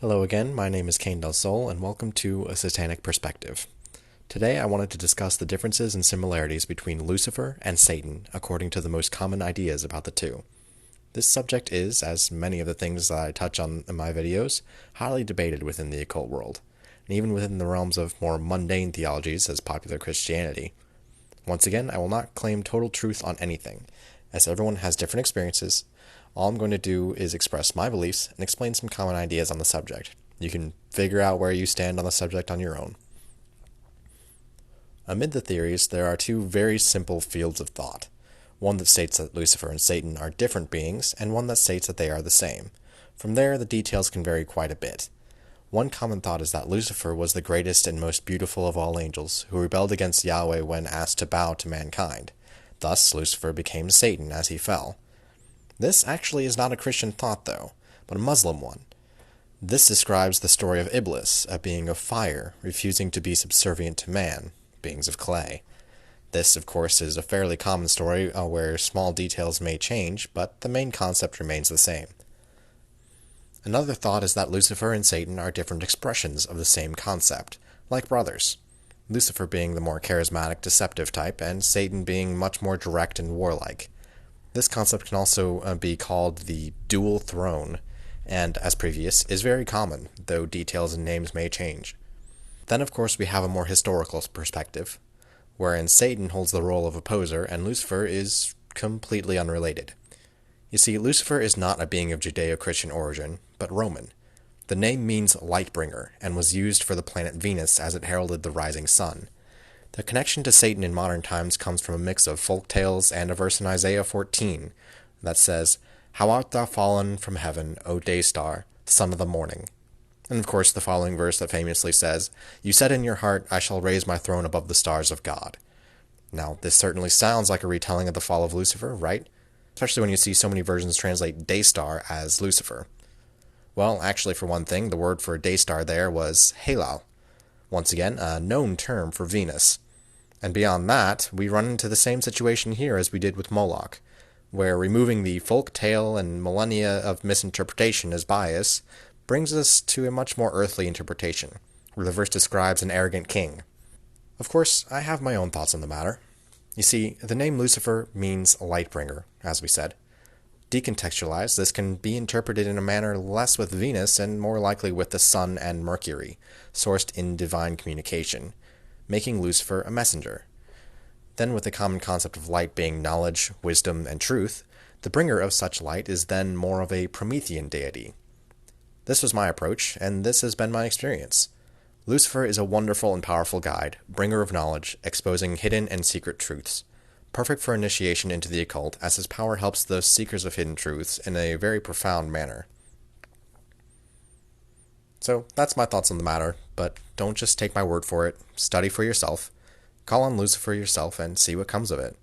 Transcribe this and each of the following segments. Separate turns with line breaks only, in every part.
Hello again, my name is Kane Del Sol, and welcome to A Satanic Perspective. Today I wanted to discuss the differences and similarities between Lucifer and Satan according to the most common ideas about the two. This subject is, as many of the things that I touch on in my videos, highly debated within the occult world, and even within the realms of more mundane theologies as popular Christianity. Once again, I will not claim total truth on anything, as everyone has different experiences. All I'm going to do is express my beliefs and explain some common ideas on the subject. You can figure out where you stand on the subject on your own. Amid the theories, there are two very simple fields of thought. One that states that Lucifer and Satan are different beings, and one that states that they are the same. From there, the details can vary quite a bit. One common thought is that Lucifer was the greatest and most beautiful of all angels, who rebelled against Yahweh when asked to bow to mankind. Thus, Lucifer became Satan as he fell. This actually is not a Christian thought, though, but a Muslim one. This describes the story of Iblis, a being of fire, refusing to be subservient to man, beings of clay. This, of course, is a fairly common story where small details may change, but the main concept remains the same. Another thought is that Lucifer and Satan are different expressions of the same concept, like brothers. Lucifer being the more charismatic, deceptive type, and Satan being much more direct and warlike. This concept can also be called the dual throne, and, as previous, is very common, though details and names may change. Then, of course, we have a more historical perspective, wherein Satan holds the role of opposer and Lucifer is completely unrelated. You see, Lucifer is not a being of Judeo-Christian origin, but Roman. The name means light-bringer, and was used for the planet Venus as it heralded the rising sun. The connection to Satan in modern times comes from a mix of folk tales and a verse in Isaiah 14 that says, "How art thou fallen from heaven, O day star, son of the morning." And of course the following verse that famously says, "You said in your heart, I shall raise my throne above the stars of God." Now, this certainly sounds like a retelling of the fall of Lucifer, right? Especially when you see so many versions translate day star as Lucifer. Well, actually, for one thing, the word for day star there was Halal. Once again, a known term for Venus. And beyond that, we run into the same situation here as we did with Moloch, where removing the folk tale and millennia of misinterpretation as bias brings us to a much more earthly interpretation, where the verse describes an arrogant king. Of course, I have my own thoughts on the matter. You see, the name Lucifer means lightbringer, as we said. Decontextualized, this can be interpreted in a manner less with Venus and more likely with the Sun and Mercury, sourced in divine communication, making Lucifer a messenger. Then, with the common concept of light being knowledge, wisdom, and truth, the bringer of such light is then more of a Promethean deity. This was my approach, and this has been my experience. Lucifer is a wonderful and powerful guide, bringer of knowledge, exposing hidden and secret truths. Perfect for initiation into the occult, as his power helps those seekers of hidden truths in a very profound manner. So, that's my thoughts on the matter, but don't just take my word for it. Study for yourself. Call on Lucifer yourself and see what comes of it.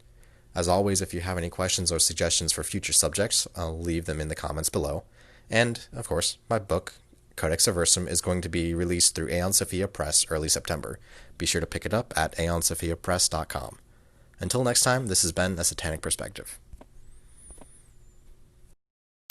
As always, if you have any questions or suggestions for future subjects, I'll leave them in the comments below. And, of course, my book, Codex Aversum, is going to be released through Aeon Sophia Press early September. Be sure to pick it up at aeonsophiapress.com. Until next time, this has been A Satanic Perspective.